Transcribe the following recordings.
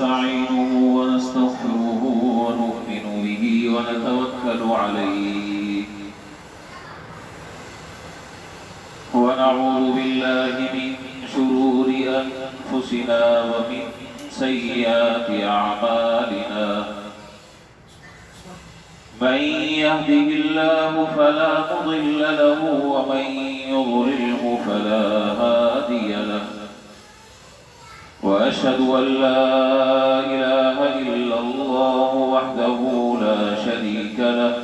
ونستعينه ونستغفره ونؤمن به ونتوكل عليه ونعوذ بالله من شرور أنفسنا ومن سيئات أعمالنا من يهده الله فلا مضل له ومن يضلله فلا هادي له وأشهد أن لا إله إلا الله وحده لا شريك له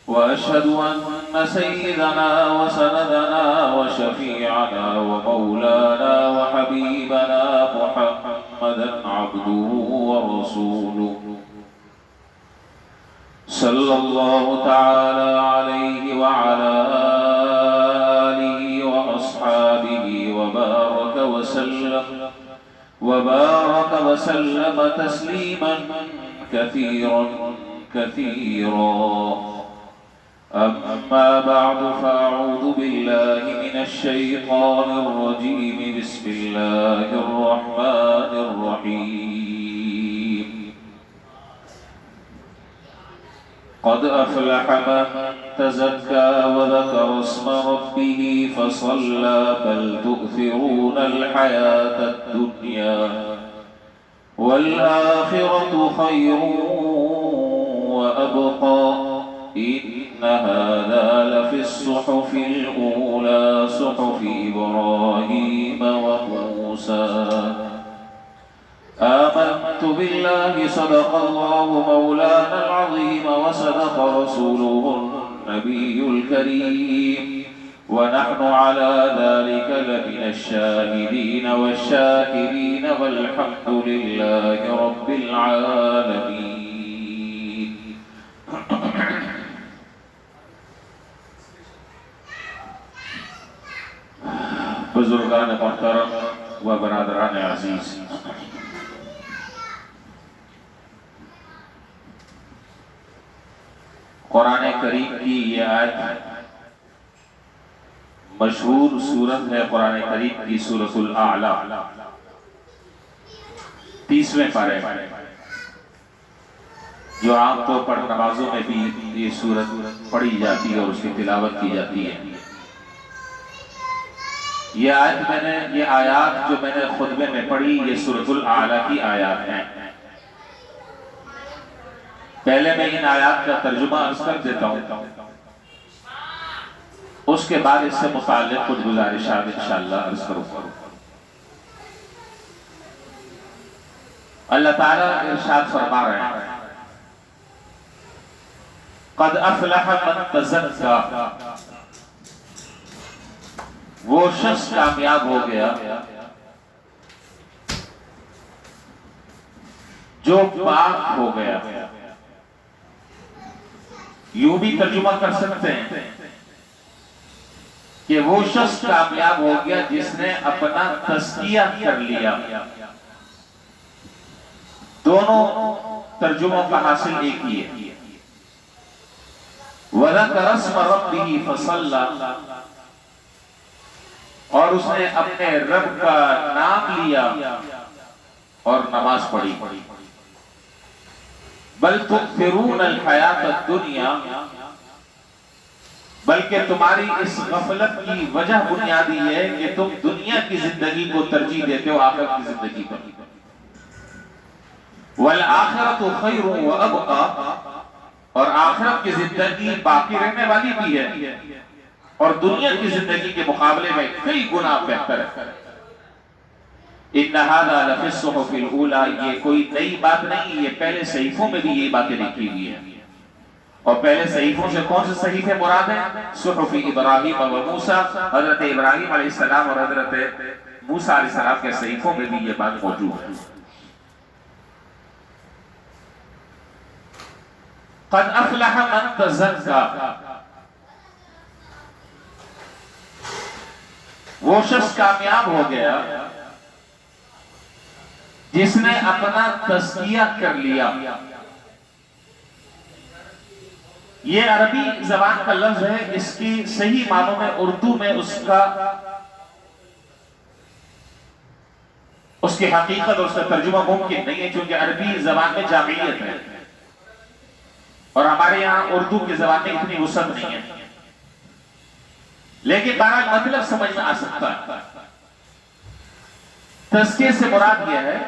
وأشهد أن سيدنا وسندنا وشفيعنا ومولانا وحبيبنا محمدا عبده ورسوله صلى الله تعالى عليه وعلى آله وأصحابه وبارك وسلم تسليما كثيرا أما بعد فأعوذ بالله من الشيطان الرجيم بسم الله الرحمن الرحيم قد أفلح من تزكى وذكر اسم ربه فصلى بل تؤثرون الحياة الدنيا والآخرة خير وأبقى إن هذا لفي الصحف الأولى صحف إبراهيم وموسى آمنت بالله صدق الله مولانا العظيم وصدق رسوله النبي الكريم ونحن على ذلك لمن الشاهدين والشاكرين والحمد لله رب العالمين बुजुर्गान मोहतरम व बरादरान अजीज, कुरान करीम की ये आयत मशहूर सूरत है। कुरान करीम की सूरतुल आला 30वें पारे जो आमतौर पर नमाजों में भी ये सूरत पढ़ी जाती है और उसकी तिलावत की जाती है। ये आयत जो मैंने खुतबे में पढ़ी ये सूरतुल आला की आयत हैं। पहले मैं इन आयत का तर्जुमा अर्ज कर देता हूं, उसके बाद इससे मुताल्लिक़ कुछ गुजारिशात इंशाअल्लाह अर्ज करूंगा। अल्लाह ताला इरशाद फरमा रहे हैं, क़द अफ़लह मन तज़क्का, वो शख्स कामयाब हो गया जो पाक हो गया। यूं भी तर्जुमा कर सकते हैं कि वो शख्स कामयाब हो गया जिसने अपना तज़किया कर लिया। दोनों तर्जुमों का हासिल एक ही है। वज़करा अस्म रब्बिही फसल्ला, और उसने अपने रब का नाम लिया और नमाज पढ़ी। बल तुअ्थिरून अल हयात दुनिया, बल्कि तुम्हारी इस गफलत की वजह बुनियादी है कि तुम दुनिया की जिंदगी को तरजीह देते हो आखिरत की जिंदगी पर। वल आखिरतु खैरुन व अबका, और आखिरत की जिंदगी बाकी रहने वाली भी है और दुनिया की जिंदगी के मुकाबले में कई गुना बेहतर है। इन्ना हाज़ा लफ़ी सुहुफ़िल ऊला, ये कोई नई बात नहीं, ये पहले सहीफों में भी यही बातें लिखी हुई है। और पहले सहीफों से कौन से सहीफे मुराद हैं? सुहुफ़ इब्राहीम व मूसा, हज़रत इब्राहीम अलैहिस्सलाम और हज़रत मूसा अलैहिस्सलाम के सहीफों में भी ये बात मौजूद है। क़द अफ़लह मन तज़क्का, वो शख्स कामयाब हो गया जिसने अपना तज़किया कर लिया। ये अरबी जबान का लफ्ज है, इसकी सही मानों में उर्दू में उसका उसकी हकीकत और उसका तर्जुमा मुमकिन नहीं है, क्योंकि अरबी जबान में जामियत है और हमारे यहाँ उर्दू की जबान में इतनी वसअत नहीं है। लेकिन बहरहाल मतलब समझ में आ सकता है। तज़किया से मुराद यह है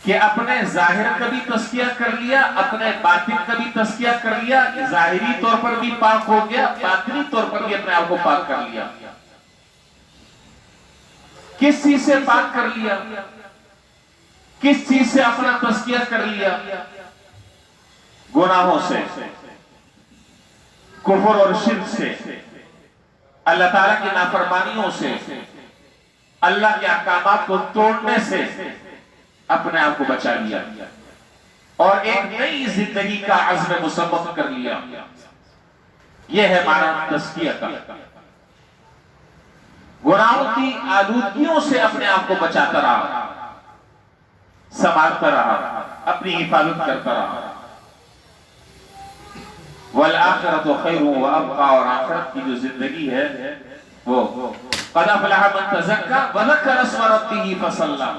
कि अपने जाहिर का भी तज़किया कर लिया, अपने बातिन का भी तज़किया कर लिया, जाहिरी तौर पर भी पाक हो गया, बातिनी तौर पर भी अपने आप को पाक कर लिया। किस चीज से पाक कर लिया, किस चीज से अपना तज़किया कर लिया? गुनाहों से, कुफ्र और शिर्क से, अल्लाह ताला की नाफरमानियों से, अल्लाह के अहकामात को तोड़ने से अपने आप को बचा लिया और एक नई जिंदगी का अज़्म मुसम्मत कर लिया। यह है माना तज़किया का। गुनाहों की आलूदगियों से अपने आप को बचाता रहा, संभालता रहा, अपनी हिफाजत करता रहा। वल आखिरतु खैरुन व अबका, और आखिरत की जो जिंदगी है वो क़द अफ़लह मन तज़क्का व ज़करा इस्म रब्बिही फसल्ला।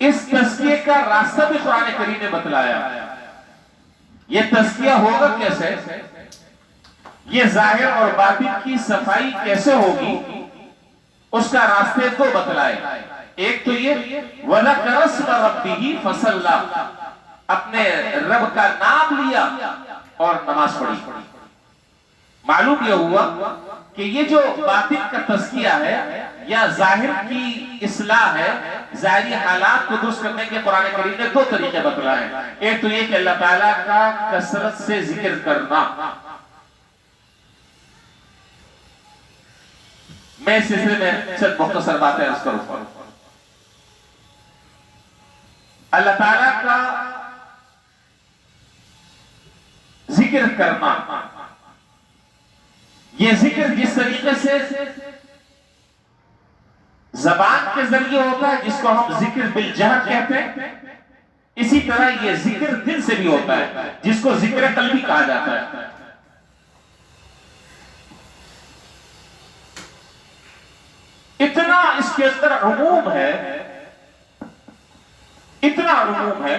इस तज़किये का रास्ता भी कुरान करीम ने बतलाया। यह तज़किया होगा कैसे, ये जाहिर और बातिन की सफाई कैसे होगी, उसका रास्ते को बतलाए। एक तो ये वज़करा इस्म रब्बिही फसल्ला, अपने रब का नाम लिया और नमाज पढ़ी। मालूम यह हुआ कि ये जो बातिन का तज़किया है या जाहिर की इस्लाह है, ज़ाहिरी हालात को दुरुस्त करने के कुरान करीम ने दो तरीके बतलाए। एक तो ये कि अल्लाह ताला का कसरत से जिक्र करना। मैं इस सिलसिले में चंद मुख्तसर बातें अर्ज करूंगा। अल्लाह ताला का जिक्र करना, यह जिक्र जिस तरीके से जबान के जरिए होता है, जिसको हम जिक्र बिल जहर कहते हैं, इसी तरह यह जिक्र दिल से भी होता है, जिसको जिक्र कल्बी कहा जाता है। इतना इसके अंदर उमूम है, इतना उमूम है।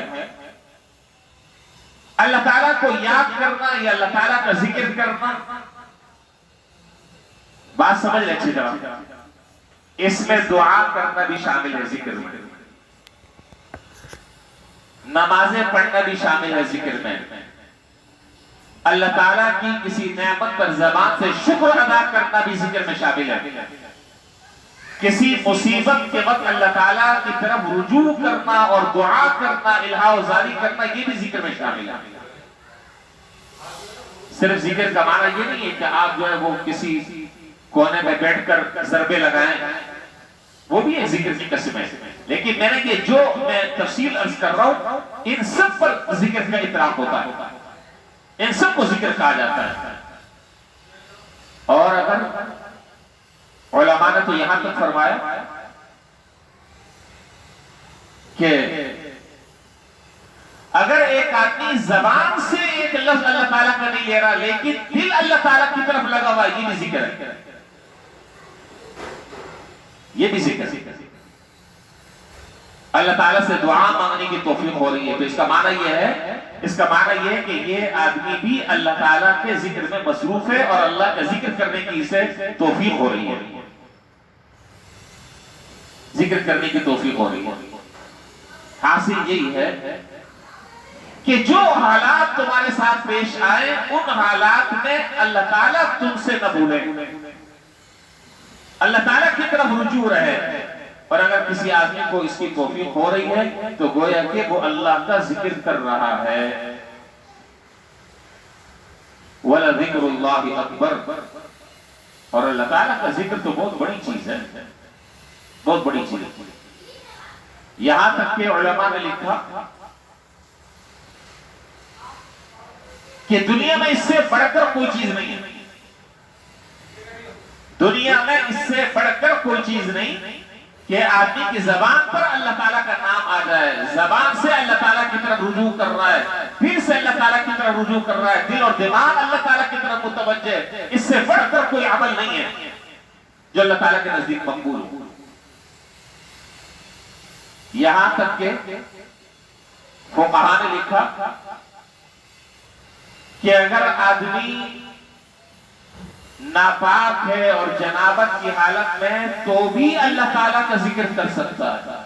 अल्लाह ताला को याद करना या अल्लाह ताला का जिक्र करना, बात समझ लें अच्छी तरह, इसमें दुआ करना भी शामिल है जिक्र में, नमाजें पढ़ना भी शामिल है जिक्र में, अल्लाह ताला की किसी नेमत पर ज़बान से शुक्र अदा करना भी जिक्र में शामिल है। किसी मुसीबत के वक्त अल्लाह ताला की तरफ रुजू करना और दुआ करना, इल्हाज़ारी करना, ये भी जिक्र में शामिल है। सिर्फ जिक्र का माना ये नहीं है कि आप जो है वो किसी कोने में बैठकर ज़रबे लगाएं, वो भी एक जिक्र की किस्म है। लेकिन मैंने ये जो मैं तफसील अर्ज कर रहा हूं, इन सब पर जिक्र का इतलाक होता है, इन सब को जिक्र कहा जाता है। और अगर उलमा ने तो यहां तक फरमाया कि अगर एक आदमी जबान से एक लफ्ज अल्लाह ताला का नहीं ले रहा, लेकिन दिल अल्लाह ताला की तरफ लगा हुआ, ये भी जिक्र है, ये भी जिक्र है। अल्लाह ताला से दुआ मांगने की तौफीक हो रही है, तो इसका माना यह है, इसका माना यह है कि ये आदमी भी अल्लाह ताला के जिक्र में मसरूफ है और अल्लाह का जिक्र करने की इसे तौफीक हो रही है, जिक्र करने की तौफीक हो रही है। हासिल यही है कि जो हालात तुम्हारे साथ पेश आए, उन हालात में अल्लाह ताला तुमसे न भूले, अल्लाह ताला की तरफ रुजू रहे। और अगर किसी आदमी को इसकी तौफीक हो रही है तो गोया कि वो अल्लाह का जिक्र कर रहा है। वला ज़िक्रुल्लाहि अकबर, और अल्लाह ताला का जिक्र तो बहुत बड़ी चीज है, बहुत बड़ी चीज है। यहां तक कि उलमा ने लिखा कि दुनिया में इससे बढ़कर कोई चीज नहीं है, दुनिया में इससे बढ़कर कोई चीज नहीं कि आदमी की जबान पर अल्लाह ताला का नाम आ जाए, जबान से अल्लाह ताला की तरफ रुजू कर रहा है, फिर से अल्लाह ताला की तरफ रुजू कर रहा है, दिल और दिमाग अल्लाह ताला की तरफ तरफ मुतवज्जे, इससे बढ़कर कोई अमल नहीं है जो अल्लाह ताला के नजदीक मकबूल हो। यहां तक के फुक़हा ने लिखा कि अगर आदमी नापाक है और जनाबत की हालत में तो भी अल्लाह ताला का जिक्र कर सकता है।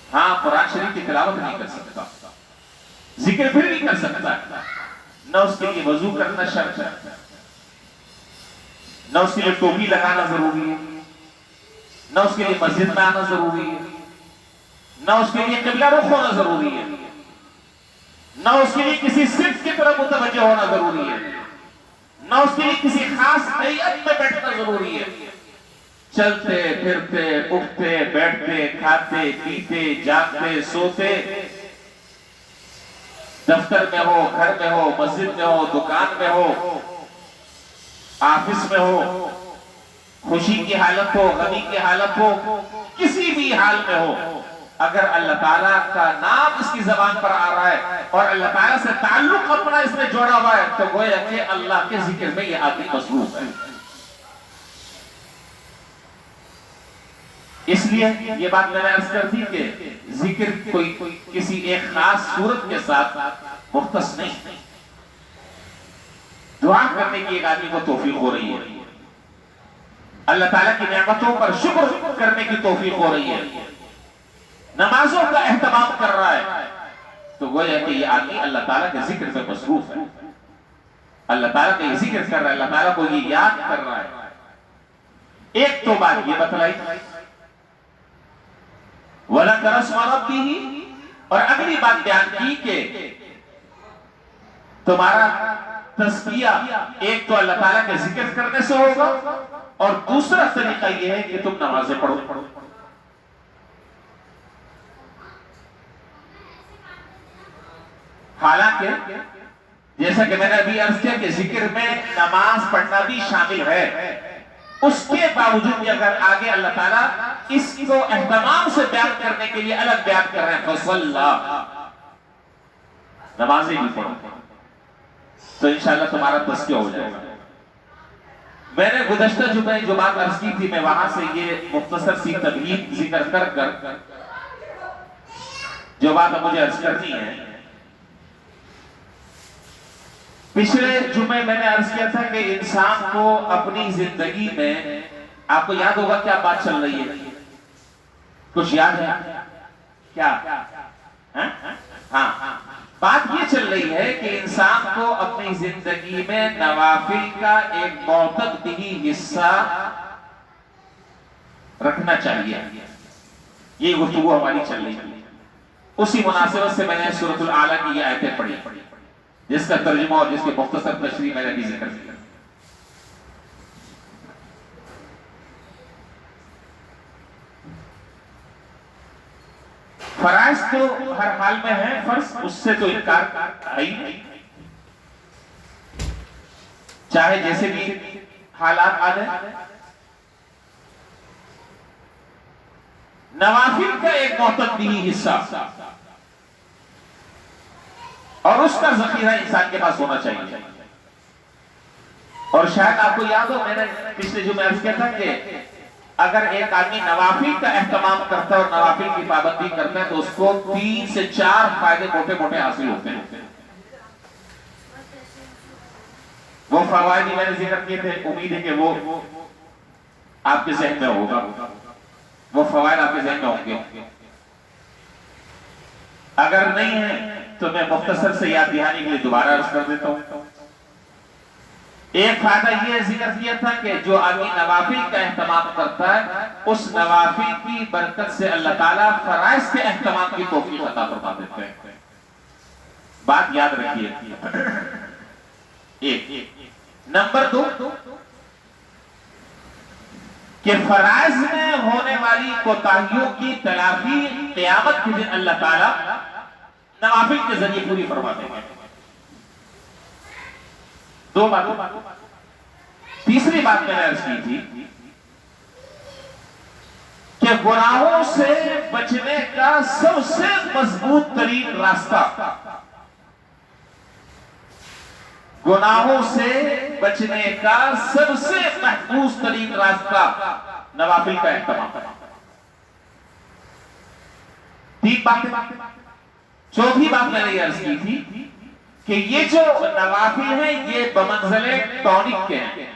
हाँ, कुरान शरीफ की तिलावत नहीं कर सकता, जिक्र फिर भी कर सकता है। न उसके लिए वजू करना शर्त है, न उसके लिए टोपी लगाना जरूरी है, न उसके लिए मस्जिद में आना जरूरी है, न उसके लिए किबला रुख होना जरूरी है, न उसके लिए किसी सिर्फ की तरफ मुतवज्जह होना जरूरी है, न उसके लिए किसी खास हैयत में बैठना जरूरी है। चलते फिरते, उठते बैठते, खाते पीते, जागते सोते, दफ्तर में हो, घर में हो, मस्जिद में हो, दुकान में हो, ऑफिस में हो, खुशी की हालत हो, गमी की हालत हो, किसी भी हाल में हो, अगर अल्लाह ताला का नाम इसकी जबान पर आ रहा है और अल्लाह ताला से ताल्लुक अपना इसमें जोड़ा हुआ है तो गोया कि अल्लाह के जिक्र में यह आदमी मसरूफ है। इसलिए ये बात मैंने अर्ज कर दी कि जिक्र कोई किसी एक खास सूरत के साथ मुख्तस नहीं। दुआ करने की एक आदमी को तौफीक हो रही है, अल्लाह ताला की नेमतों पर शुक्र करने की तौफीक हो रही है, नमाजों का एहतमाम कर रहा है, तो गोया कि ये आदमी अल्लाह ताला के जिक्र में मसरूफ है, अल्लाह ताला का जिक्र कर रहा है, अल्लाह ताला को ये याद कर रहा है। एक तो बात ये बतलाई, वला करस्म रब्बिही, और अगली बात बयान की कि तुम्हारा तस्किया एक तो अल्लाह ताला के जिक्र करने से होगा और दूसरा तरीका यह है कि तुम नमाजें पढ़ो। हालांकि जैसा कि मैंने अभी अर्ज किया कि जिक्र में नमाज पढ़ना भी शामिल है, उसके बावजूद भी अगर आगे अल्लाह ताला इसको एहतमाम से बयान करने के लिए अलग बयान कर रहे हैं, फसल्ला, नमाजें भी पढ़ो, तो इंशाअल्लाह तुम्हारा तस्किया हो जाएगा। मैंने गुज़श्ता जुमे जो बात अर्ज की थी, मैं वहां से ये मुख्तसर सी तबलीग जिक्र कर जो बात मुझे अर्ज करनी है, पिछले जुमे मैंने अर्ज किया था कि इंसान को अपनी जिंदगी में, आपको याद होगा क्या बात चल रही है, कुछ याद है क्या? हाँ, बात ये चल रही है कि इंसान को अपनी जिंदगी में नवाफिल का एक मौतद भी हिस्सा रखना चाहिए। ये गुफ्तगू हमारी चल रही है। उसी मुनासिबत से मैंने सूरतुल आला की ये आयतें पढ़ी, जिसका तर्जुमा और जिसके मुख्तसर तशरीह मैंने भी जिक्र किया। फराइज तो हर हाल में है, फर्ज उससे तो इनकार है ही नहीं, चाहे जैसे भी हालात आ जाए। नवाफिल का एक मौतद भी हिस्सा और उसका जखीरा इंसान के पास होना चाहिए। और शायद आपको याद हो, मैंने पिछले जुमे अर्ज किया था कि अगर एक आदमी नवाफिल का एहतमाम करता है और नवाफिल की पाबंदी करता है तो उसको 3 से 4 फायदे मोटे मोटे हासिल होते हैं। वो फवायद मैंने जिक्र किए थे, उम्मीद है कि वो आपके ज़हन में होगा, वो फवायद आपके ज़हन में होंगे। अगर नहीं है तो मैं मुख्तसर से याद दिलाने के लिए दोबारा अर्ज कर देता हूं। एक फायदा यह जिक्र किया था कि जो आदमी नवाफिल का एहतमाम करता है, उस नवाफिल की बरकत से अल्लाह ताला फराइज के एहतमाम की तौफीक अता फरमा देते हैं। बात याद रखिए। एक नंबर 2 कि फराइज में होने वाली कोताहियों की तलाफी क़यामत के दिन अल्लाह ताला नवाफिल के जरिए पूरी फरमा देंगे। 2 बात। तीसरी बात मैंने अर्ज की थी कि गुनाहों से बचने का सबसे मजबूत तरीन रास्ता गुनाहों से बचने का सबसे महफूज तरीन रास्ता नवाफिल का एहतमाम। तीन बातें। चौथी बात मैंने ये अर्ज की थी कि ये जो नवाफिल है ये बमंज़िले टॉनिक के हैं,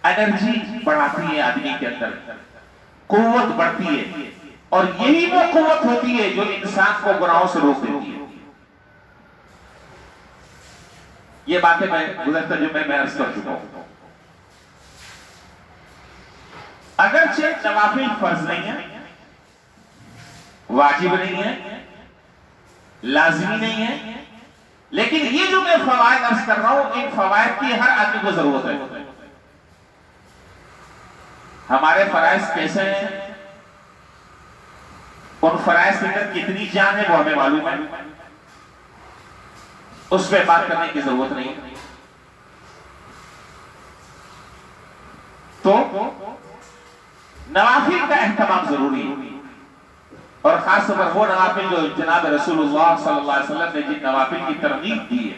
एनर्जी बढ़ाती है आदमी के अंदर, कुव्वत बढ़ती है, और यही वो कुव्वत होती है जो इंसान को गुनाहों से रोक देती है। ये बातें मैं गुज़श्ता जुम्मे में अर्ज कर चुका हूं। अगरचे नवाफिल फर्ज नहीं है, वाजिब नहीं है, लाजिमी नहीं है, लेकिन ये जो मैं फवायद अर्ज कर रहा हूं, इन फवायद की हर आदमी को जरूरत है। हमारे फराइज कैसे हैं, उन फराइज के अंदर कितनी जान है वो हमें मालूम है, उस पर बात करने की जरूरत नहीं। तो नवाफिल का एहतमाम जरूरी है, और खास तौर पर वो नवाफिल जो जनाब रसूलुल्लाह सल्लल्लाहु अलैहि वसल्लम ने जिन नवाफिल की तरगीब दी है,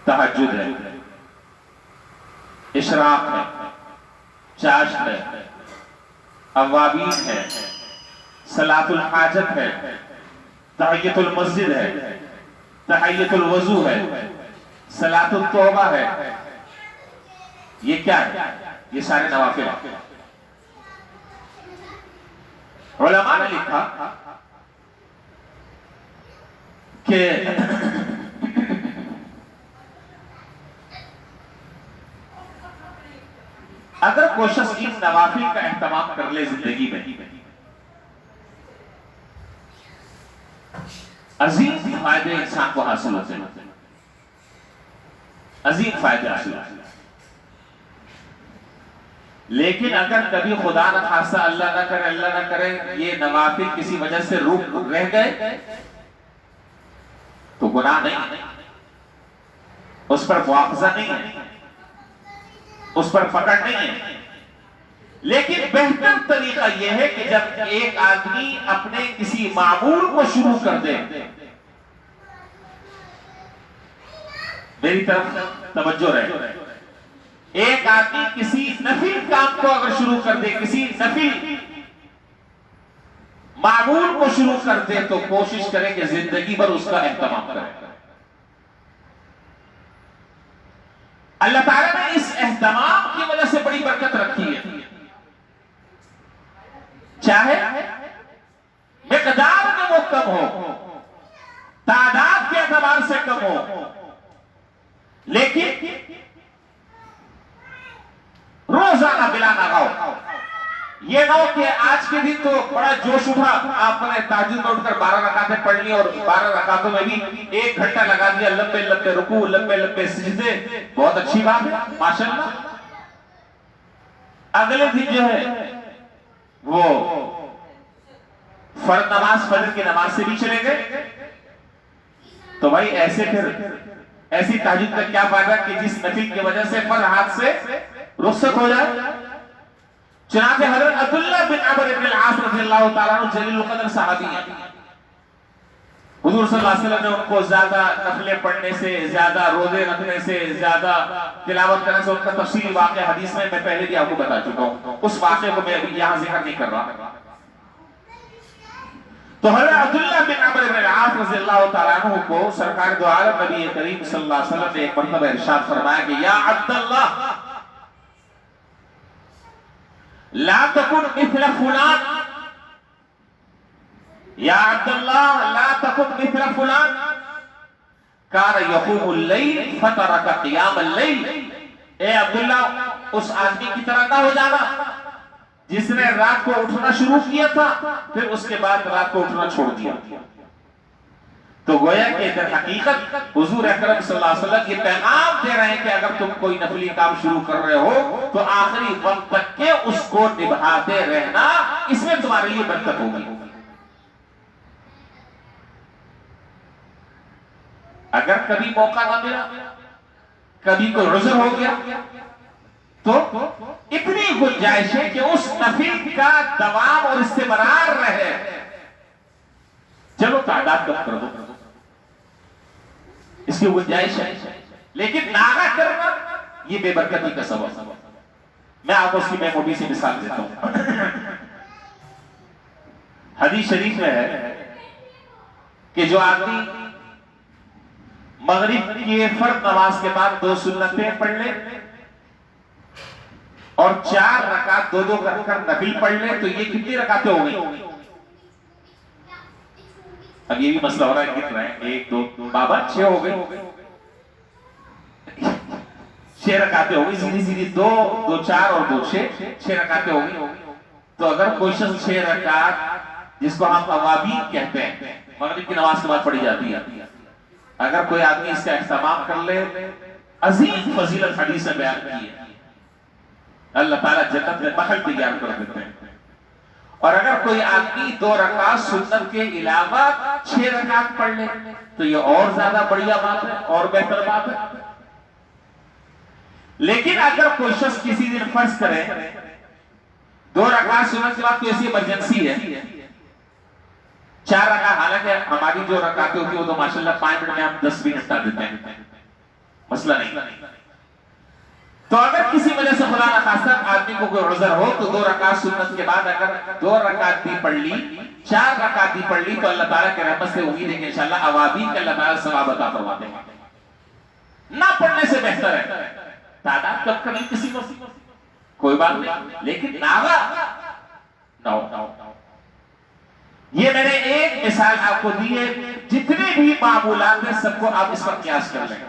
तहज्जुद है, इशराक है, चाश है, अवाबीन है, सलातुल हाजत है, तहियतुल मस्जिद है, तहियतुल वजू है, सलातुल तौबा है। ये क्या है? ये सारे नवाफिल हैं। उलमा ने लिखा कि अगर कोई शख्स इन नवाफिल का एहतमाम कर ले जिंदगी में, अजीम फायदे इंसान को हासिल होते हैं, अजीम फायदे हासिल होते हैं। लेकिन अगर कभी खुदा न खासा, अल्लाह न करे, ये नवाफिल किसी वजह से रुक रह गए तो गुनाह नहीं, उस पर मुआवजा नहीं है, उस पर पकड़ नहीं है। लेकिन बेहतर तरीका यह है कि जब एक आदमी अपने किसी मामूल को शुरू कर दे, मेरी तरफ तवज्जो रहे, एक आदमी किसी नफिल काम को अगर शुरू कर दे, किसी नफिल मामूल को शुरू कर दे, तो कोशिश करें कि जिंदगी भर उसका एहतमाम करें। अल्लाह ताला ने इस एहतमाम की वजह से बड़ी बरकत रखी है, चाहे मिकदार में वो कम हो, तादाद के एतबार से कम हो, लेकिन रोजाना बिला ना गाओ। ये ना हो कि आज के दिन तो बड़ा जोश उठा, आपने ताजुद में उठकर 12 रकातें पढ़ ली और 12 रकातों में भी 1 घंटा लगा दिया, लंबे लंबे रुकू, लंबे लंबे सिजदे, बहुत अच्छी बात है माशाल्लाह। अगले दिन जो है वो फर्ज नमाज, फजर की नमाज से भी चले गए, तो भाई ऐसे फिर ऐसी ताजुद का क्या फायदा कि जिस नफिल की वजह से फर्ज हाथ से रुखसत हो जाए। चुनांचे हजरत अब्दुल्ला बिन अमर इब्न अल-आस रज़ियल्लाहु तआला अन्हु जलीलुल क़द्र सहाबी हैं। हुजूर सल्लल्लाहु अलैहि वसल्लम ने उनको ज्यादा नफलें पढ़ने से, ज्यादा रोजे रखने से, ज्यादा तिलावत करने से उनका तफसीली वाक़या हदीस में मैं पहले भी आपको बता चुका हूं, उस वाक़े को मैं अभी यहां जिक्र नहीं कर रहा। तो हजरत अब्दुल्ला बिन अमर इब्न अल-आस रज़ियल्लाहु तआला अन्हु को सरकार दो आलम नबी करीम सल्लल्लाहु अलैहि वसल्लम ने एक मरतबा इरशाद फरमाया कि या अब्दुल्लाह ला तकुन मिथल फुलान, या अब्दुल्लाह ला तकुन मिथल फुलान कान यक़ूमुल लैल फतरका क़ियामल लैल। ए अब्दुल्ला, उस आदमी की तरह ना हो जाना जिसने रात को उठना शुरू किया था फिर उसके बाद रात को उठना छोड़ दिया। तो गोया कि दर हकीकत हुजूर अकरम सल्लल्लाहु अलैहि वसल्लम ये पैगाम दे रहे हैं कि अगर तुम कोई नफली काम शुरू कर रहे हो तो आखिरी वक्त तक के उसको निभाते रहना, इसमें तुम्हारे लिए बरकत होगी। अगर कभी मौका ना मिला, कभी कोई उज़्र हो गया, तो इतनी गुंजाइश है कि उस नफिल का दवाम और इस्तेमरार रहे। चलो तादाद कम कर दो, इसकी गुंजाइश है, लेकिन नागा करना ये बेबरकती का सबब। मैं आपको उसकी मैं मोटी सी मिसाल देता हूं। हदीस शरीफ में है कि जो आदमी मगरिब की फर्ज नमाज के बाद 2 सुन्नतें पढ़ ले और 4 रकात 2-2 कर नफिल पढ़ ले, तो ये कितनी रकातें हो गई? अब ये भी मसला हो रहा है, कितना है? 1 2 बाबा 6 हो गई, 6 रकातें हो गई। सीधी सीधी 2 2 4 और 2 6 रकातें हो गई। तो अगर कोई शख्स 6 रकात, जिसको हम अवाबी कहते हैं, मगरिब की नमाज के बाद पढ़ी जाती है, अगर कोई आदमी इसका इस्तेमाल कर ले, अजीम फजीलत हदीस में बयान की है, अल्लाह ताला जन्नत में महल तैयार कर देते हैं। और अगर कोई आदमी 2 रकात सुन्नत के अलावा 6 रकात पढ़ ले, तो ये और ज्यादा बढ़िया बात है और बेहतर बात है। लेकिन अगर कोई शख्स किसी दिन फर्ज करे 2 रकात सुन्नत के बाद कोई ऐसी इमरजेंसी है, 4 रकात, हालांकि हमारी जो रकातें होती है वो तो माशाल्लाह 5 मिनट में हम 10 भी निपटा देते हैं, मसला नहीं। तो अगर किसी वजह से खुदा न खास्ता आदमी को कोई उज़र हो, तो 2 रकात सुन्नत के बाद अगर 2 रकात भी पढ़ ली, 4 रकात भी पढ़ ली, तो अल्लाह ताला के रहमत से उम्मीद है कि इंशाअल्लाह अवाबीन का अल्लाह ताला सवाब अता फरमा देगा। ना पढ़ने से बेहतर है, तादाद कब कभी किसी को कोई बात नहीं, लेकिन नागा ना। ये मैंने एक मिसाल आपको दी है, जितने भी मामूलात हैं सबको आप इस पर क्यास कर लें।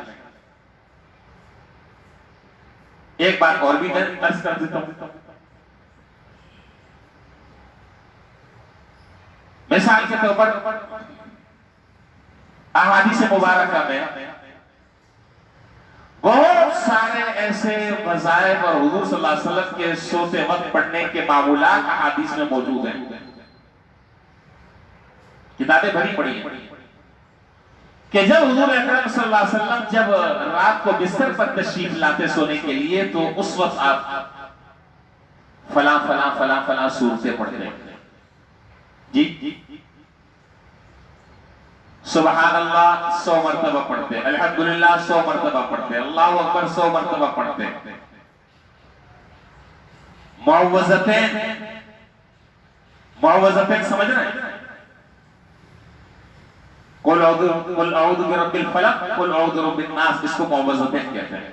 एक बात और भी मैं अर्ज कर देता हूं। मिसाल के तौर पर अहादीस मुबारका में बहुत सारे ऐसे वज़ाइफ और हुजूर सल्लल्लाहु अलैहि वसल्लम के सोते वक्त पढ़ने के मामूलात अहादीस में मौजूद हैं। किताबें भरी पड़ी हैं कि जब हुजूर अकरम सल्लल्लाहु अलैहि वसल्लम जब रात को बिस्तर पर तशरीफ लाते सोने के लिए, तो उस वक्त आप फला फला फला फला सूरतें पढ़ते जी। सुबहान अल्लाह 100 मरतबा पढ़ते, अल्हम्दुलिल्लाह 100 मरतबा पढ़ते, अल्लाहु अकबर 100 मरतबा पढ़ते। मुअव्वज़तैन समझ रहे हैं? कुल औज़ु बिरब्बिल फलक, कुल औज़ु बिरब्बिन नास, इसको मुअव्वज़तैन कहते हैं।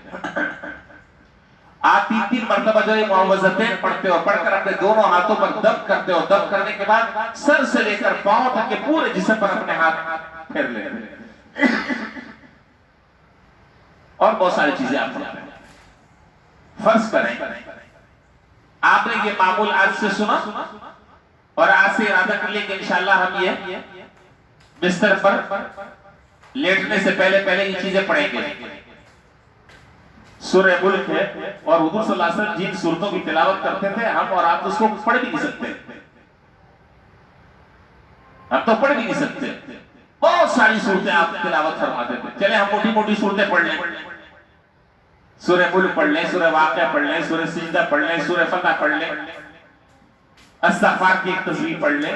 आप 3-3 मरतबा जो ये मुअव्वज़तैन पढ़ते हो, पढ़कर अपने दोनों हाथों पर दब करते हो, दब करने के बाद सर से लेकर पांव तक के पूरे जिस्म पर अपने हाथ फेर लेते और बहुत सारी चीजें आप करते हैं। फर्ज करें आपने ये मामूल आज से सुना और आज से इरादा कर लिया कि इंशाअल्लाह हम ये बिस्तर पर लेटने से पहले पहले ये चीजें पढ़ेंगे। सूरह मुल्क है और हुजूर सल्लल्लाहु अलैहि वसल्लम जिन सूरतों की तिलावत करते थे, हम और आप उसको पढ़ भी नहीं सकते, हम तो पढ़ भी नहीं सकते। बहुत सारी सूरतें आप तिलावत फरमाते थे। चले हम मोटी मोटी सूरतें पढ़ लें, सूरह मुल्क पढ़ लें, सूरह वाक़िया पढ़ लें, सूरह सिजदा पढ़ लें, सूरह फतह पढ़ लें, इस्तिग़फ़ार की एक तस्बीह पढ़ लें,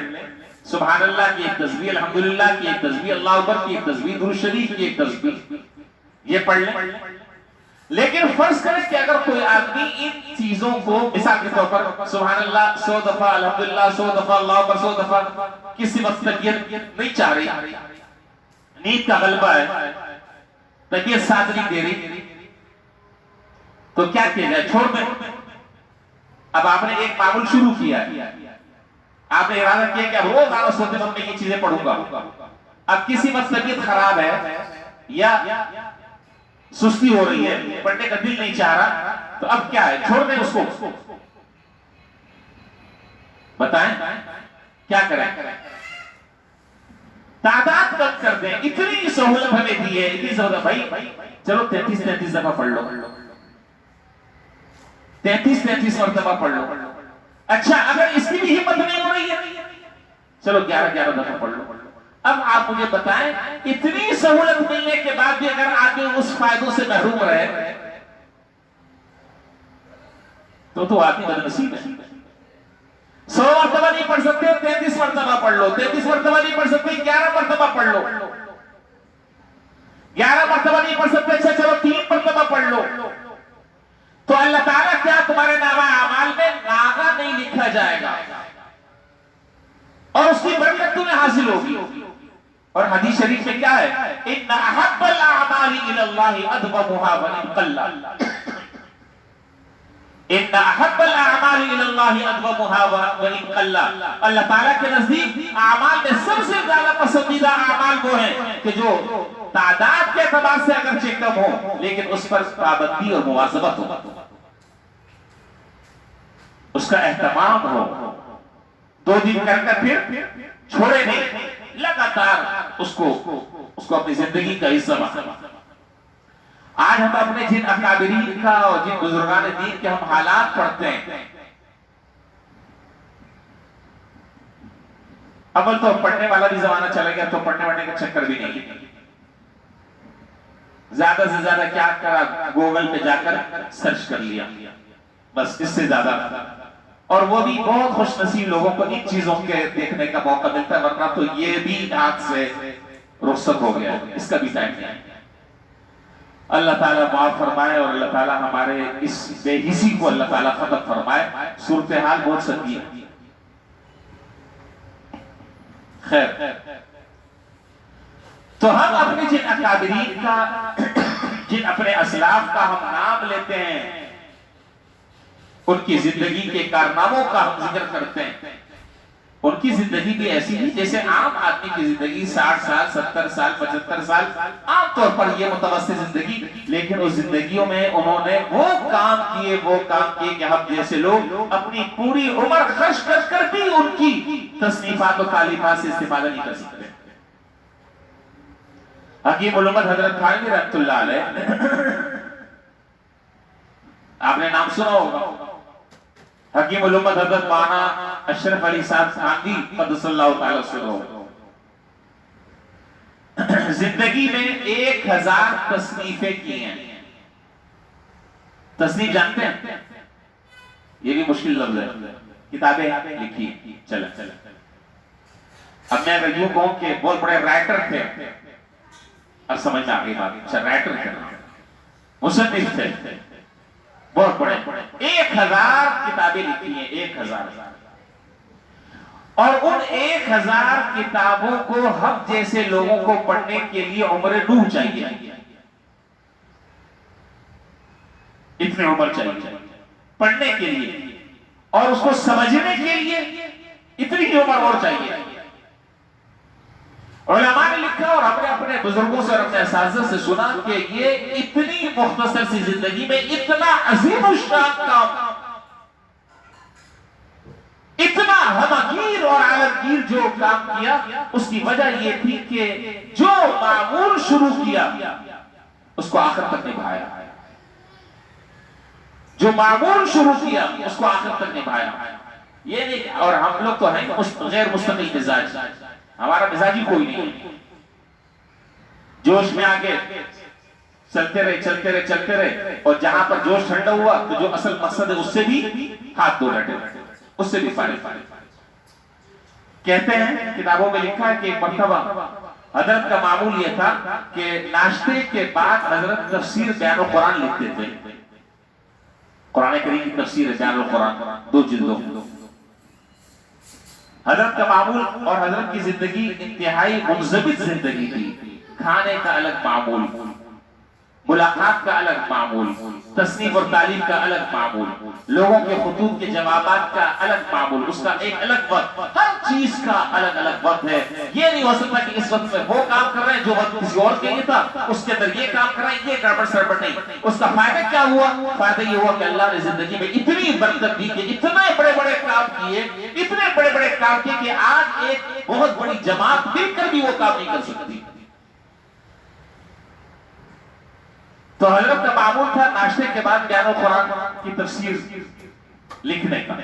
सुभान अल्लाह की एक तस्बीह, अल्हम्दुलिल्लाह की एक तस्बीह, अल्लाहु अकबर की एक तस्बीह, दुरूद शरीफ की एक तस्बीह, ये पढ़ लें। लेकिन फर्ज करें कि अगर कोई आदमी इन चीजों को मिसाल के तौर पर सुभान अल्लाह 100 दफा, अल्हम्दुलिल्लाह 100 दफा, अल्लाहु अकबर 100 दफा, किसी वक्त तबीयत नहीं चाह रही, नींद का गलबा है, तबीयत साथ नहीं दे रही, तो क्या किया जाए? छोड़ दें। अब आपने एक मामूल शुरू किया है, आपने इरादा किया कि अब रोजाना सोते वक्त मैं ये चीजें पढ़ूंगा। अब किसी वक्त तबीयत खराब है या सुस्ती हो रही है, पढ़ने का दिल नहीं चाह रहा, तो अब क्या है? छोड़ दें उसको? बताएं क्या करें? तादाद कम कर दें। इतनी सहूलत हमें दी है, इतनी सहूलत, भाई चलो 33-33 दफा पढ़ लो, 33-33 मरतबा पढ़ लो। अच्छा, अगर इसकी भी हिम्मत नहीं हो रही है, चलो 11-11 दफा पढ़ लो। अब आप मुझे बताएं, इतनी सहूलत मिलने के बाद भी अगर आदमी उस फायदों से महरूम रहे, तो आदमी बदनसीब है। 100 मरतबा नहीं पढ़ सकते, 33 मरतबा पढ़ लो, 33 मरतबा नहीं पढ़ सकते, 11 मरतबा पढ़ लो। 11 मरतबा नहीं पढ़ सकते, अच्छा चलो 3 मरतबा पढ़ लो, तो अल्लाह ताला क्या तुम्हारे नामा अमाल में नागा नहीं लिखा जाएगा और उसकी बरकत तुम्हें हासिल होगी। और हदीस शरीफ में क्या है, इन्ना अहब्बल अमाली इलल्लाहि अदवमुहा व इन कल्ला, इन्ना अहब्बल अमाली इलल्लाहि अदवमुहा व इन कल्ला, अल्लाह ताला के नजदीक अमाल में सबसे ज्यादा पसंदीदा अमाल वो है कि जो तादाद के एतबार से अगर कम हो लेकिन उस पर पाबंदी और मुवाज़बत हो, उसका एहतमाम हो, 2 दिन करके फिर छोड़े नहीं, लगातार उसको अपनी जिंदगी का हिस्सा बना। आज हम अपने जिन अकाबिरीन का और जिन बुजुर्गान दीन के हम हालात पढ़ते हैं, अव्वल तो पढ़ने वाला भी जमाना चला गया, तो पढ़ने वढ़ने का चक्कर भी नहीं, ज्यादा से ज्यादा क्या करा, गूगल पे जाकर सर्च कर लिया, बस इससे ज्यादा। और वो भी बहुत खुशनसीब लोगों को इन चीजों के देखने का मौका मिलता है, वरना तो ये भी हाथ से रुखसत हो गया, इसका भी टाइम नहीं। अल्लाह ताला माफ फरमाए और अल्लाह ताला हमारे इस बेहिसी को अल्लाह ताला खत्म फरमाए। सूरत हाल बहुत सही है। खैर, तो हम अपने जिन अकाबिरीन का, जिन अपने असलाफ का हम नाम लेते हैं, उनकी जिंदगी के कारनामों का हम जिक्र करते हैं, उनकी जिंदगी भी ऐसी ही जैसे आम आदमी की जिंदगी 60 साल, 70 साल, 75 साल, आमतौर पर ये मुतवस्सित जिंदगी, लेकिन उस जिंदगियों में उन्होंने वो काम किए कि हम जैसे लोग अपनी पूरी उम्र खर्च कर भी उनकी तसनीफात और तालीमात से इस्तेमाल नहीं कर सकते। हकीम उल उम्मत हजरत थानवी रहमतुल्लाह अलैह, आपने नाम सुना होगा, हकीम उल उम्मत हजरत माना अशरफ अली साहब थानवी क़द्दसल्लाहु तआला सिर्रहु, जिंदगी में 1000 तसनीफें की हैं। तसनीफ जानते हैं, ये भी मुश्किल लफ्ज़ है, किताबें लिखी चल। अब मैं अगर यूं कहूं कि बहुत बड़े राइटर थे, अब समझ में आ गई बात, अच्छा राइटर थे, मुसन्निफ थे, बहुत बड़े 1000 किताबें लिखी हैं, 1000। और उन 1000 किताबों को हम जैसे लोगों को पढ़ने के लिए उम्र नूह चाहिए, इतनी उम्र चाहिए पढ़ने के लिए, और उसको समझने के लिए इतनी ही उम्र और चाहिए। उलमा ने लिखा और हमने अपने बुजुर्गों से और अपने असातिज़ा से सुना कि ये इतनी मुख्तसर सी जिंदगी में इतना अजीम शान काम, इतना हमगीर और आलमगीर जो काम किया, उसकी वजह ये थी कि जो मामूल शुरू किया उसको आखिर तक निभाया, जो मामूल शुरू किया उसको आखिर तक निभाया। ये नहीं, और हम लोग तो हैं गैर मुस्तकिल मिजाज, हमारा मिजाज ही कोई नहीं, जोश में आके चलते रहे, और जहां पर जोश ठंडा हुआ तो जो असल मकसद है उससे भी हाथ धो बैठे, उससे भी फारिग। कहते हैं किताबों में लिखा है कि एक मरतबा हजरत का मामूल यह था कि नाश्ते के बाद हजरत तफसीर बयान कुरान लिखते थे, कुरान करीम की तफसीर बयान कुरान 2 जिल्दों। हजरत का मामूल और हजरत की जिंदगी इंतहाई मुनज़बित जिंदगी थी, खाने का अलग मामूल, मुलाकात का अलग मामूल, तस्नीफ और तालीम का अलग मामूल, लोगों के खुतूब के जवाबात का अलग मामूल, उसका एक अलग वक्त, हर चीज का अलग अलग वक्त है। ये नहीं हो सकता कि इस वक्त में वो काम कर रहे हैं जो वक्त किसी और के लिए था, उसके अंदर ये काम कर रहे हैं, ये गड़बड़ सड़बड़ नहीं। उसका फायदा क्या हुआ? फायदा ये हुआ कि अल्लाह ने जिंदगी में इतनी बरकत दी कि इतने बड़े बड़े काम किए, इतने बड़े बड़े काम किए कि आज एक बहुत बड़ी जमात मिलकर भी वो काम नहीं कर सकती। तो हजरत का मामूल था नाश्ते के बाद बयान कुरान की तफसीर लिखने का,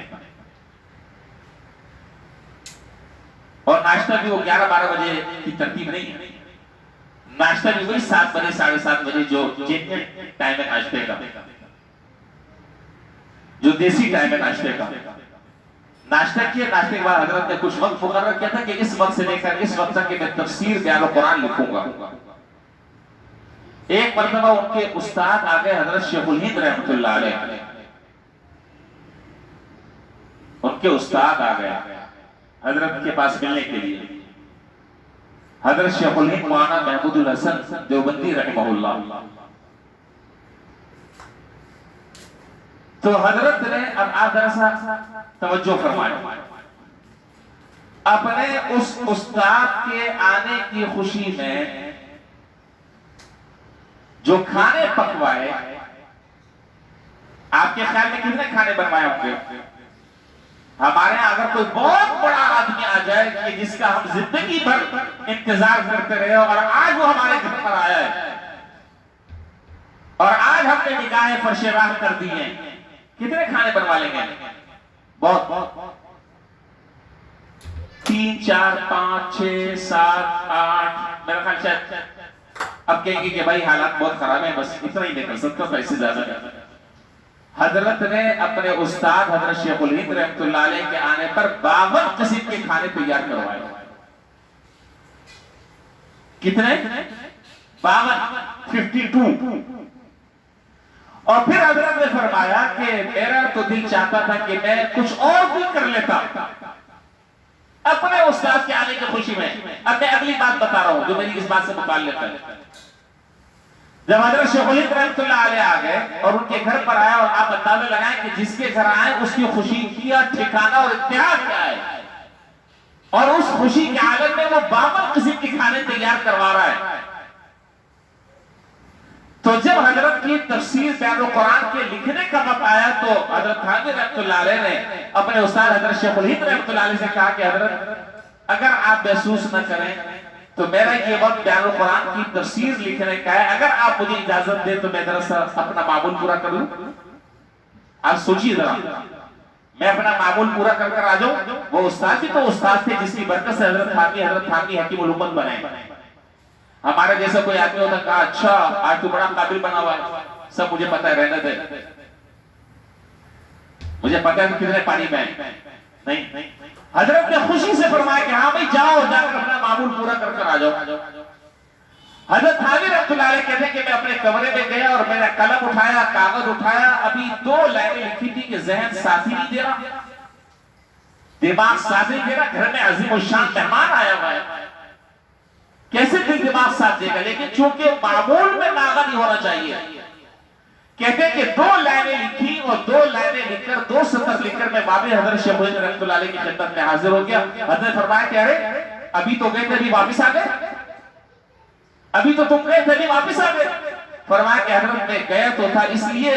और नाश्ता भी वो 11-12 बजे की तरतीब नहीं है, नाश्ता भी वही 7 बजे 7:30 बजे जो टाइम है नाश्ते का, जो देसी टाइम है नाश्ते का। नाश्ता किया, नाश्ते के बाद हजरत ने कुछ वक्त मुकर्रर किया था कि इस वक्त से लेकर इस वक्त तक मैं तफसीर बयान कुरान लिखूंगा। एक मरतबा उनके उस्ताद आ गए हजरत शेखुल हिंद रहमतुल्लाह अलैह, उनके उस्ताद आ गए हजरत के पास मिलने के लिए। हजरत शेखुल हिंद मौलाना महमूदुल हसन देवबंदी रहमहुल्लाह। तो हजरत ने अब आप जरा तवज्जो फरमाए, अपने उस उस्ताद के आने की खुशी में जो खाने पकवाए, आपके ख्याल में कितने खाने बनवाए होंगे? हमारे यहाँ अगर कोई बहुत बड़ा आदमी आ जाए कि जिसका हम जिंदगी भर इंतजार करते रहे और आज वो हमारे घर पर आया है और आज हमने निगाहें फर्शेराह कर दी हैं, कितने खाने बनवा लेंगे? बहुत, 3, 4, 5, 6, 7, 8, मेरा ख्याल शायद अब कहेंगे कि भाई हालात बहुत खराब है, बस इतना ही नहीं कर सकता, पैसे ज्यादा। हजरत ने अपने उस्ताद हजरत शेखुल हिंद रहमतुल्लाह अलैह के आने पर 52 किस्म के खाने तैयार करवाए। कितने? 52। और फिर हजरत ने फरमाया कि मेरा तो दिल चाहता था कि मैं कुछ और भी कर लेता अपने उस्ताद के आने की खुशी में। अब मैं अगली बात बता रहा हूं जो मेरी इस बात से मुताल्लिक़ है। जब हजरत शेखुल हिंद रहमतुल्लाह अलैह आ गए और उनके घर पर आया, और आप अंदाजा लगाएं कि जिसके घर आए उसकी खुशी का ठिकाना और इत्तेहाद क्या है, और उस खुशी के आलम में वो 52 किस्म के खाने तैयार करवा रहा है। तो जब हजरत की तफसीर बयान कुरान के लिखने का वक्त आया तो हजरत थानवी रहमतुल्लाह अलैह ने अपने उस्ताद हजरत शेखुल हिंद रहमतुल्लाह अलैह से कहा कि हजरत अगर आप महसूस न करें तो मेरा ये वक्त बयान कुरान की तफसीर लिखने का है, अगर आप मुझे इजाजत दे तो मैं दरअसल अपना मामूल पूरा कर लूं। आप सोचिए जरा, मैं अपना मामूल पूरा कर कर आ जाऊं। वो उस्ताद भी तो उस्ताद थे जिसकी बरकत से हजरत थानवी हकीमुल उम्मत बने। हमारे जैसा कोई आदमी होता, कहा अच्छा आज तू बड़ा काबिल बना हुआ है, सब मुझे पता है, रहने दे, मुझे पता है कितने पानी में नहीं। हजरत ने खुशी से फरमाया कि हाँ भाई जाओ, जाकर अपना मामूल पूरा कर कर आ जाओ। हजरत थानवी रहमतुल्लाह अलैह कहते हैं कि मैं अपने कमरे में गया और मैंने कलम उठाया, कागज उठाया, अभी 2 लाइनें लिखी थी कि जहन साथ ही नहीं दे रहा, दिमाग साथ नहीं दे रहा, घर में अजीम और शान मेहमान आया हुआ है, कैसे फिर दिमाग साथ देगा? लेकिन चूंकि मामूल में नागा नहीं होना चाहिए, कहते हैं कि 2 लाइनें लिखी और 2 लाइनें लिखकर 2 सतर लिखकर मैं वापस हजरत शेखुल हिंद रहमतुल्लाह अलैह की खिदमत में हाजिर हो गया। हजरत ने फरमाया कि अरे अभी तो गए थे, अभी वापस आ गए, अभी तो तुम गए थे, अभी वापस आ गए। फरमाया कि हजरत में गया तो था इसलिए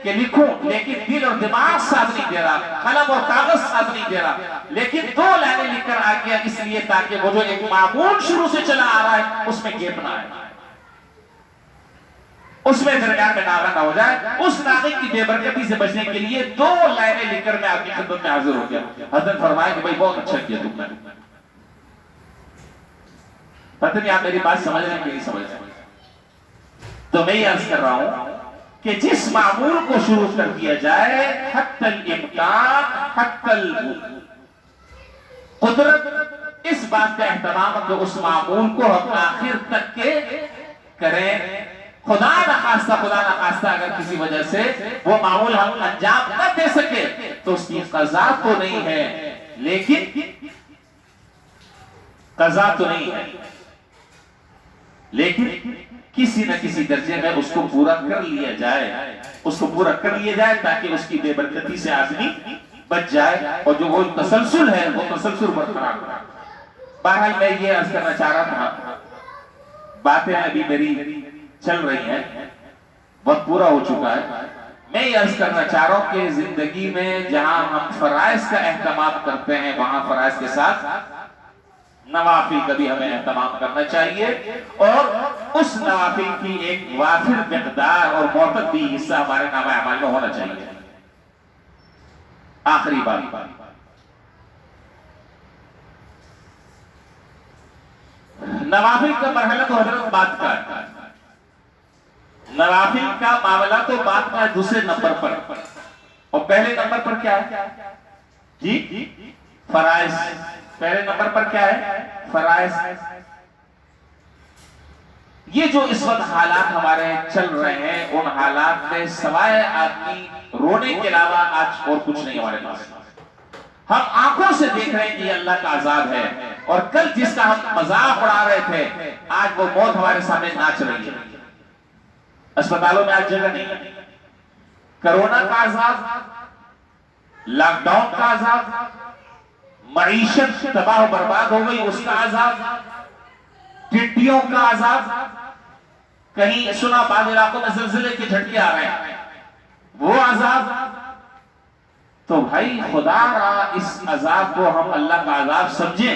कि लिखूं, लेकिन दिल और दिमाग साथ नहीं दे रहा, कलम और कागज साथ नहीं दे रहा, लेकिन 2 लाइनें लिखकर आ गया इसलिए ताकि वो जो एक मामूल शुरू से चला आ रहा है उसमें गेप ना आए, उसमें दरमियान में नागा ना हो जाए। उस नागे की बेबरकती से बचने के लिए 2 लाइनें लिखकर मैं आपकी खिदमत में हाजिर हो गया। हजरत फरमाया कि भाई बहुत अच्छा किया तुमने। पता नहीं आप मेरी बात समझ रहे हैं कि नहीं समझ रहे? तो मैं ये अर्ज कर रहा हूं कि जिस मामूल को शुरू कर दिया जाए, हत्तल इम्कान हत्तल कुदरत इस बात का एहतमाम कि उस मामूल को हम आखिर तक के करें। खुदा न खास्ता अगर किसी वजह से वो मामूल हम अंजाम न दे सके तो उसकी कज़ा तो नहीं है, लेकिन कज़ा तो नहीं है, लेकिन किसी न किसी दर्जे में उसको पूरा कर लिया जाए, उसको पूरा कर लिया जाए ताकि उसकी बेबरकती से आदमी बच जाए और जो वो तसलसल है वो तसलसल बरकरार रहे। बहरहाल मैं ये अर्ज करना चाह रहा था, बातें अभी मेरी चल रही है, वक्त पूरा हो चुका है। मैं ये अर्ज करना चाह रहा हूं कि जिंदगी में जहां हम फराइज का एहतमाम करते हैं वहां फराइज के साथ नवाफिल का भी हमें एहतमाम करना चाहिए, और उस नवाफिल की एक वाफिर मिकदार और मोहब्बत भी हिस्सा हमारे नामा अमाल में होना चाहिए। आखिरी बात, नवाफिल का मरहला तो हजरत बात का, नवाफिल का मामला तो बात का दूसरे नंबर पर, और पहले नंबर पर क्या है जी? फराइज। पहले नंबर पर क्या है? फराइज। ये जो इस वक्त हालात हमारे चल रहे हैं, उन हालात में सवाए आदमी रोने के अलावा आज और कुछ नहीं हमारे पास। हम आंखों से देख रहे हैं कि अल्लाह का आजाद है, और कल जिसका हम मजाक उड़ा रहे थे, आज वो मौत हमारे सामने नाच रही है। अस्पतालों में आज जगह नहीं। कोरोना का आजाद, लॉकडाउन का आजाद, मईशत तबाह बर्बाद हो गई उसका आजाद, टिड्डियों का आजाद, कहीं सुना बाद इलाकों में ज़िलज़िले के झटके आ रहे हैं, वो आजाद। तो भाई खुदा रहा इस अजाब को हम अल्लाह का अजाब समझें,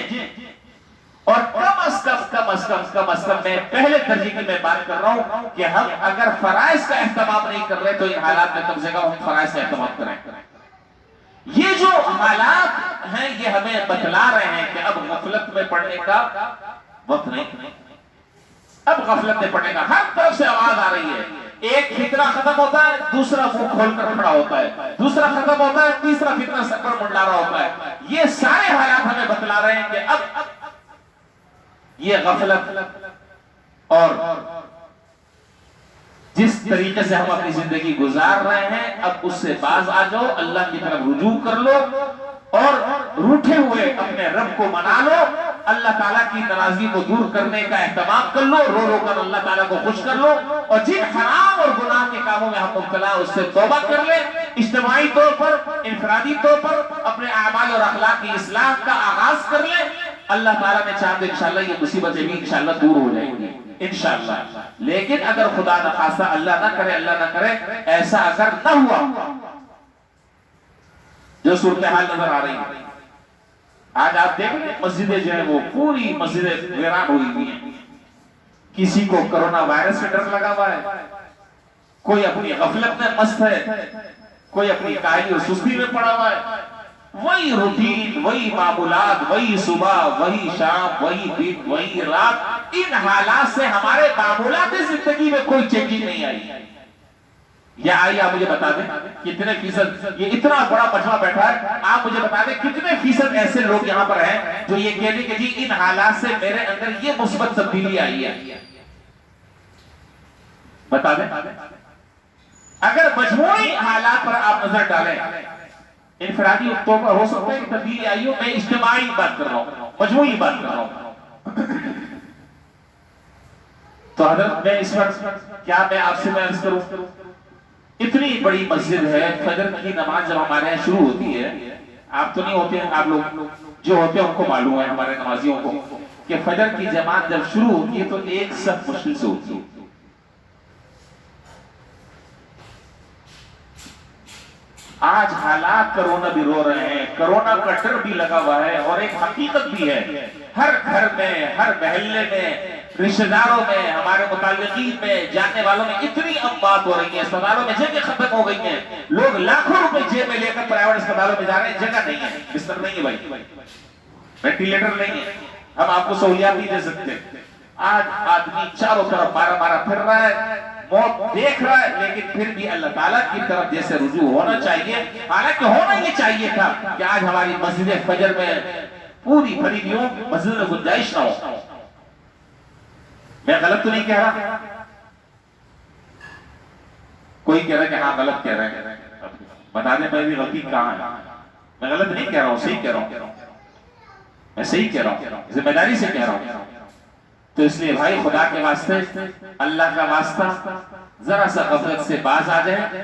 और कम अज कम मैं पहले दर्जे की मैं बात कर रहा हूं कि हम अगर फराइज का एहतमाम नहीं कर रहे तो इन हालात में कम से कम हम फराइज का एहतमाम करें। ये जो हालात हैं ये हमें बतला रहे हैं कि अब गफलत में पड़ने का वक्त नहीं, अब गफलत में पड़ने का। हर तरफ से आवाज आ रही है, एक फितना खत्म होता है, दूसरा मुंह खोलकर खड़ा होता है, दूसरा खत्म होता है, तीसरा फितना सर पर मंडरा रहा होता है। ये सारे हालात हमें बतला रहे हैं कि अब ये गफलत और जिस तरीके से हम अपनी जिंदगी गुजार रहे हैं, अब उससे बाज आ जाओ, अल्लाह की तरफ रुजू कर लो और रूठे हुए अपने रब को मना लो, अल्लाह ताला की नाराजगी को दूर करने का एहतमाम कर लो, रो रो कर अल्लाह ताला को खुश कर लो, और जिन हराम और गुनाह के कामों में हम मुब्तला उससे तौबा कर ले, इज्तिमाई तौर पर, इनफरादी तौर पर अपने अमाल और अखलाक की इस्लाह का आगाज कर ले। अल्लाह ताला ने चाहे तो इंशाअल्लाह ये मुसीबतें भी इंशाअल्लाह दूर हो जाएंगी इंशाअल्लाह। लेकिन अगर खुदा न खास्ता अल्लाह ना करे, अल्लाह ना करे, ऐसा अगर न हुआ जो सूरत हाल नजर आ रही है आज, आप देखें मस्जिदें जो है वो पूरी मस्जिदें वीरान हुई हुई हैं। किसी को कोरोना वायरस से डर लगा हुआ है, कोई अपनी गफलत में मस्त है, कोई अपनी कायली और सुस्ती में पड़ा हुआ है। वही रूटीन, वही मामूलात, वही सुबह, वही शाम, वही दिन, वही रात। इन हालात से हमारे मामूलात जिंदगी में कोई चेंजिंग नहीं आई। या आइए आप मुझे बता दें कितने फीसद, ये इतना बड़ा मजमा बैठा है, आप मुझे बता दें कितने फीसद ऐसे लोग यहाँ पर हैं जो ये कह रहे कि जी इन हालात से मेरे अंदर ये मुस्बत तब्दीली आई है। बता दें, अगर मजमूई हालात पर आप नजर डालें, इनफरादी तो हो सकता है कि तब्दीली आई हो, मैं इज्तिमाई बात कर रहा हूं, मजमूई बात कर रहा हूं। तो हजरत मैं इस वक्त क्या मैं आपसे मैं अर्ज करूं, इतनी बड़ी मस्जिद है, फजर की नमाज जब हमारे यहाँ शुरू होती है, आप तो नहीं होते हैं, आप लोग जो होते हैं उनको मालूम है हमारे नमाजियों को कि फजर की जमात जब शुरू होती है तो एक सब मुश्किल से होती है। आज हालात कोरोना भी रो रहे हैं, कोरोना का डर भी लगा हुआ है, और एक हकीकत भी है, हर घर में, हर महल्ले में, रिश्तेदारों में, हमारे मुताल्लिकीन में, जानने वालों में इतनी अब बात हो रही है, अस्पतालों में जगह खत्म हो गई है, लोग लाखों रुपए जेब में लेकर प्राइवेट अस्पतालों में जा रहे हैं, जगह नहीं है, बिस्तर नहीं है भाई, वेंटिलेटर नहीं है, हम आपको सहूलियात नहीं दे सकते। आज आदमी चारों तरफ मारा फिर रहा है, मौत देख रहा है, लेकिन फिर भी अल्लाह ताला की तरफ जैसे रुजू होना चाहिए, हालांकि होना ये चाहिए था कि आज हमारी मस्जिद फजर में पूरी भरी भी हो, मस्जिद में गुंजाइश ना हो। मैं गलत तो नहीं कह रहा, कोई कह रहा है कि हाँ गलत कह रहे हैं, बता दें मेरी गलती कहाँ है। मैं गलत नहीं कह रहा हूँ, सही कह रहा हूँ, मैं सही कह रहा हूँ, जिम्मेदारी से कह रहा हूँ। तो इसलिए भाई खुदा के वास्ते, अल्लाह का वास्ता, जरा सा गफलत से बाज आ जाए,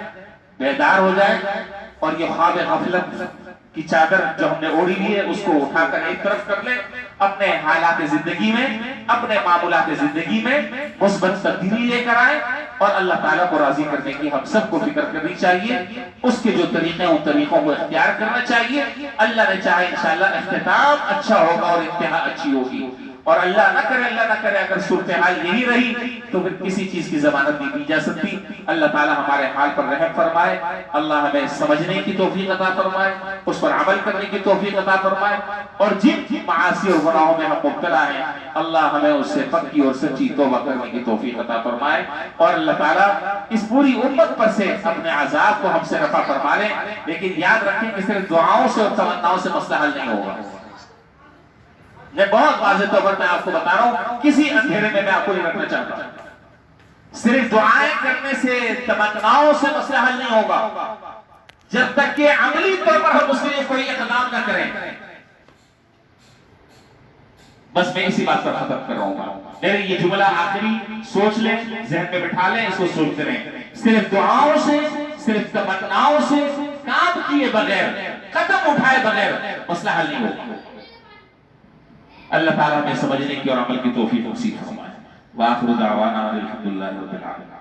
बेदार हो जाए, और ये ख्वाब गफलत की चादर जो हमने ओढ़ी हुई है उसको उठाकर एक तरफ कर ले, अपने हालात जिंदगी में, अपने मामूलात जिंदगी में मुस्बत तब्दीली लेकर आए, और अल्लाह ताला को राजी करने की हम सबको फिक्र करनी चाहिए। उसके जो तरीके उन तरीकों को इख्तियार करना चाहिए। अल्लाह ने चाहे इंशाअल्लाह इख्तिताम अच्छा होगा और इंतहा अच्छी होगी, और अल्लाह ना करे अगर सूरत हाल यही रही तो फिर किसी चीज की जमानत नहीं दी जा सकती। अल्लाह ताला हमारे हाल पर रहम फरमाए, अल्लाह हमें समझने की तौफीक अता फरमाए, उस पर अमल करने की तौफीक अता फरमाए, और जिन मासी और गुनाहों में हम मुब्तला हैं अल्लाह हमें उससे पक्की और सच्ची तौबा करने की तौफीक अता फरमाए, और अल्लाह ताला इस पूरी उम्मत पर से अपने अज़ाब को हमसे रफा फरमा ले। लेकिन याद रखें कि सिर्फ दुआओं से और तमन्नाओं से मसला हल नहीं होगा। मैं बहुत वाज़ेह तौर पर मैं आपको बता रहा हूं, किसी अंधेरे में मैं आपको नहीं रखना चाहता। सिर्फ दुआएं करने से, तमन्नाओं से मसला हल नहीं होगा जब तक कि अमली तौर पर हम उसके लिए कोई इक़दाम न करें। बस मैं इसी बात पर खत्म कर रहा हूं। मेरे ये जुमला आखिरी सोच लें, जहन में बिठा लें, इसको सोचते रहें। सिर्फ दुआओं से, सिर्फ तमन्नाओं से, काम किए बगैर, कदम उठाए बगैर मसला हल नहीं होगा। अल्लाह ताला हमें समझने की और अमल की तौफीक नसीब फरमाए। व आखिरु दावाना अल्हम्दुलिल्लाहि रब्बिल आलमीन।